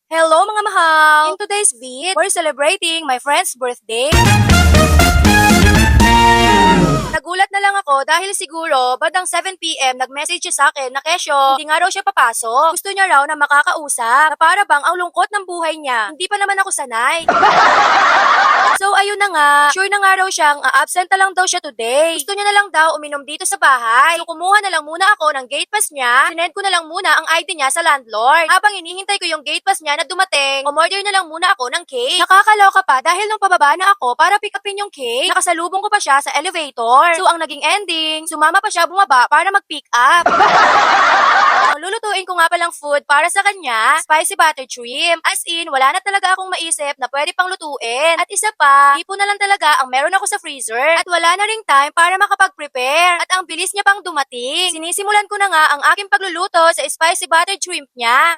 Hello mga mahal! In today's vid, we're celebrating my friend's birthday. Nagulat na lang ako dahil siguro bandang 7 PM nag-message siya sa akin na kesyo, hindi nga raw siya papasok. Gusto niya raw na makakausap, na para bang ang lungkot ng buhay niya. Hindi pa naman ako sanay. So ayun na nga, sure na nga raw siyang absent na lang daw siya today. Gusto niya na lang daw uminom dito sa bahay. So kumuha na lang muna ako ng gate pass niya. Sinend ko na lang muna ang ID niya sa landlord. Habang hinihintay ko yung gate pass niya na dumating, umorder na lang muna ako ng cake. Nakakaloka pa dahil nung pababa na ako para pick upin yung cake, nakasalubong ko pa siya sa elevator. So ang naging ending, sumama pa siya bumaba para mag-pick up. Ang lulutuin ko nga palang food para sa kanya, spicy butter shrimp. As in, wala na talaga akong maisip na pwede pang lutuin. At isa pa, hipo na lang talaga ang meron ako sa freezer. At wala na ring time para makapag-prepare. At ang bilis niya pang dumating. Sinisimulan ko na nga ang aking pagluluto sa spicy butter shrimp niya.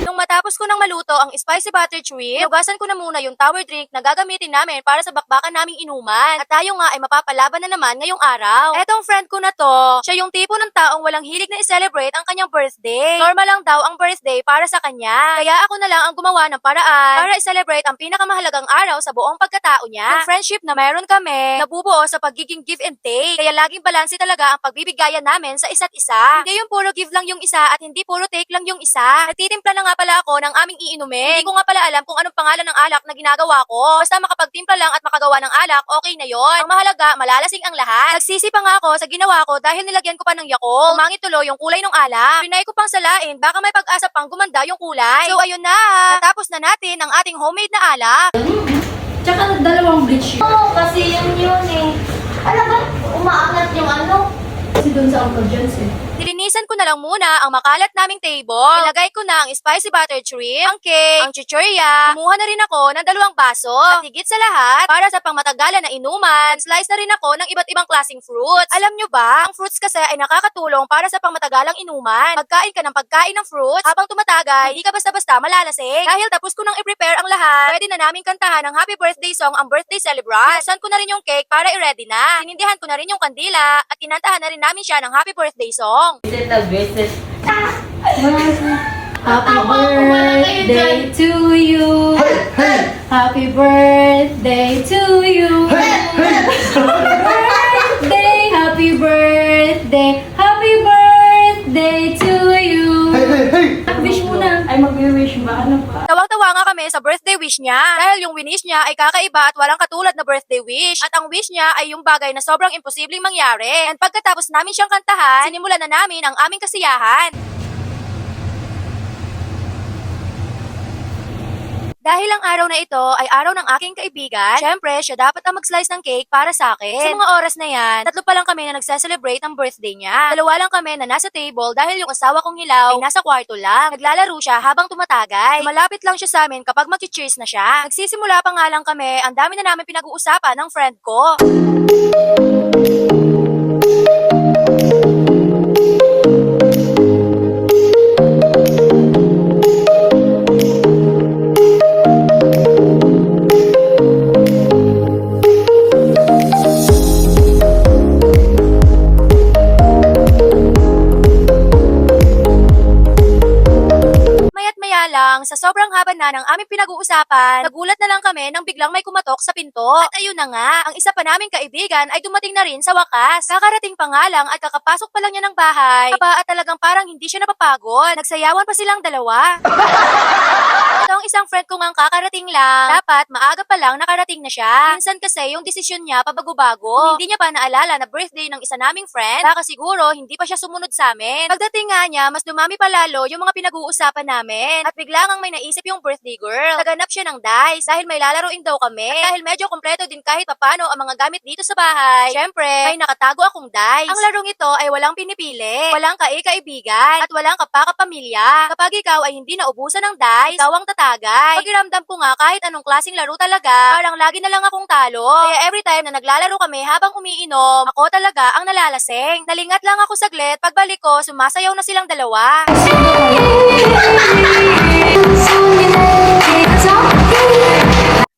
Nung matapos ko nang maluto ang spicy butter shrimp, hugasan ko na muna yung tower drink na gagamitin namin para sa bakbakan naming inuman. At tayo nga ay mapapalaban na naman ngayong araw. Etong friend ko na to, siya yung tipo ng taong walang hilig na i-celebrate ang kanyang birthday. Normal lang daw ang birthday para sa kanya. Kaya ako na lang ang gumawa ng paraan para i-celebrate ang pinakamahalagang araw sa buong pagkatao niya. Yung friendship na meron kami, nabubuo sa pagiging give and take. Kaya laging balanse talaga ang pagbibigayan namin sa isa't isa. Hindi yung puro give lang yung isa at hindi puro take lang yung isa. Nagtitimpla na nga pala ako ng aming iinumin. Hindi ko nga pala alam kung anong pangalan ng alak na ginagawa ko. Basta makapagtimpla lang at makagawa ng alak, okay na yon. Ang mahalaga, malalasing ang lahat. Nagsisi pa nga ako sa ginawa ko dahil nilagyan ko pa ng Yakult. Umangit tuloy yung kulay ng alak. Pinay ko pang salain, baka may pag-asa pang gumanda yung kulay. So ayun na, natapos na natin ang ating homemade na alak. Tsaka nagdalawang bleach yun. Oo, kasi yun eh. Alam ba, umaangat yung ano? Kasi doon sa Uncle John's eh. Nilinisan ko na lang muna ang makalat naming table. Ilagay ko na ang spicy butter shrimp, ang cake, ang chichurya. Kumuha na rin ako ng 2 baso. At higit sa lahat, para sa pangmatagalan na inuman, slice na rin ako ng iba't ibang klaseng fruits. Alam nyo ba, ang fruits kasi ay nakakatulong para sa pangmatagalang inuman. Pagkain ka ng pagkain ng fruits, habang tumatagal, hindi ka basta-basta malalasing. Dahil tapos ko nang i-prepare ang lahat, pwede na namin kantahan ng happy birthday song ang birthday celebrant. Binuksan ko na rin yung cake para i-ready na. Sinindihan ko na rin yung kandila at kinantahan na rin namin siya ng happy birthday song. Visit na visit. Happy birthday to you. Happy birthday to you. Happy birthday, happy birthday to you. Wish mo na. Ay, mag-wish ba? Ano pa? Tawang-tawa nga kami sa birthday wish niya dahil yung winish niya ay kakaiba at walang katulad na birthday wish. At ang wish niya ay yung bagay na sobrang imposibleng mangyari. And pagkatapos namin siyang kantahan, sinimulan na namin ang aming kasiyahan. Dahil ang araw na ito ay araw ng aking kaibigan, syempre, siya dapat ang mag-slice ng cake para sa akin. Sa mga oras na yan, 3 pa lang kami na nagse-celebrate ang birthday niya. 2 lang kami na nasa table dahil yung asawa kong hilaw ay nasa kwarto lang. Naglalaro siya habang tumatagay. Malapit lang siya sa amin kapag mag-cheers na siya. Nagsisimula pa nga lang kami, ang dami na namin pinag-uusapan ng friend ko. Lang, sa sobrang haba na ng aming pinag-uusapan, nagulat na lang kami nang biglang may kumatok sa pinto. At ayun na nga, ang isa pa naming kaibigan ay dumating na rin sa wakas. Kakarating pa nga lang at kakapasok pa lang niya ng bahay. Aba, at talagang parang hindi siya napapagod. Nagsayawan pa silang dalawa. Ito ang isang friend ko ngang kakarating lang. Dapat maaga pa lang nakarating na siya. Minsan kasi yung desisyon niya pabago-bago. Kung hindi niya pa naalala na birthday ng isa naming friend, baka siguro hindi pa siya sumunod sa amin. Pagdating nga niya, mas dumami pa lalo yung mga pinag-uusapan namin. At bigla ngang may naisip yung birthday girl. Naganap siya ng dice dahil may lalaroin daw kami. At dahil medyo kompleto din kahit papano ang mga gamit dito sa bahay, syempre, may nakatago akong dice. Ang larong ito ay walang pinipili, walang kai-kaibigan, at walang kapaka-pamilya. Kapag ikaw ay hindi naubusan ng dice, ikaw ang tatagay. Pakiramdam ko nga kahit anong klaseng laro talaga, parang lagi na lang akong talo. Kaya every time na naglalaro kami habang umiinom, ako talaga ang nalalasing. Nalingat lang ako saglit, pagbalik ko, sumasayaw na silang dalawa.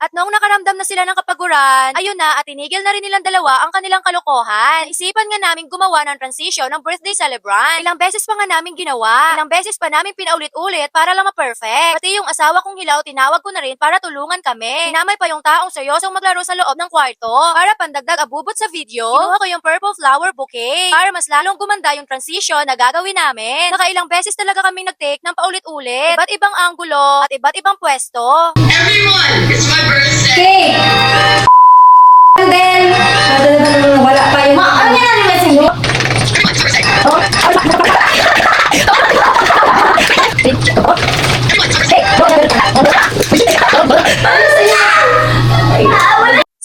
At noong nakaramdam na sila ng kapaguran, ayun na at tinigil na rin nilang dalawa ang kanilang kalokohan. Isipan nga namin gumawa ng transition ng birthday celebrant. Ilang beses pa nga namin ginawa. Ilang beses pa namin pinaulit-ulit para lang ma-perfect. Pati yung asawa kong hilaw, tinawag ko na rin para tulungan kami. Sinamay pa yung taong seryosong maglaro sa loob ng kwarto. Para pandagdag abubot sa video, kinuha ko yung purple flower bouquet. Para mas lalong gumanda yung transition na gagawin namin. Nakailang beses talaga kami nag-take ng paulit-ulit. Iba't ibang anggulo at iba't ibang pwesto. Everyone, it's my birthday. Okay. And then, wala pa yung... Ano yan ang message mo?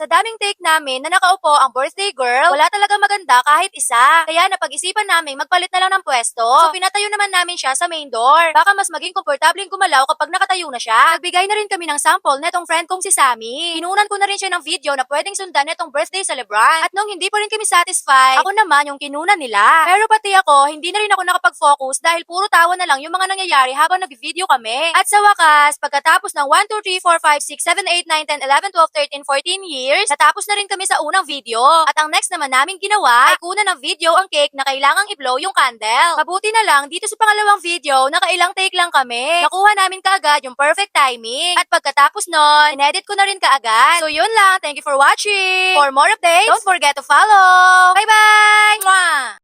Sa daming take namin na nakaupo ang birthday girl, wala talaga maganda kahit isa. Kaya napag-isipan namin magpalit na lang ng pwesto. So pinatayo naman namin siya sa main door. Baka mas maging komportabling gumalaw kapag nakatayo na siya. Nagbigay na rin kami ng sample netong friend kong si Sammy. Inunan ko na rin siya ng video na pwedeng sundan netong birthday celebrant. At nung hindi pa rin kami satisfied, ako naman yung kinunan nila. Pero pati ako, hindi na rin ako nakapag-focus dahil puro tawa na lang yung mga nangyayari habang nag-video kami. At sa wakas, pagkatapos ng 1, 2, 3, 4, 5, 6, 7, 8, 9, 10, 11, 12, 13, 14 years, natapos na rin kami sa unang video. At ang next naman namin ginawa ay kuna ng video ang cake na kailangang i-blow yung candle. Mabuti na lang dito sa pangalawang video, nakailang take lang kami. Nakuha namin kaagad yung perfect timing. At pagkatapos nun, in-edit ko na rin kaagad. So yun lang, thank you for watching. For more updates, don't forget to follow. Bye-bye! Mwah!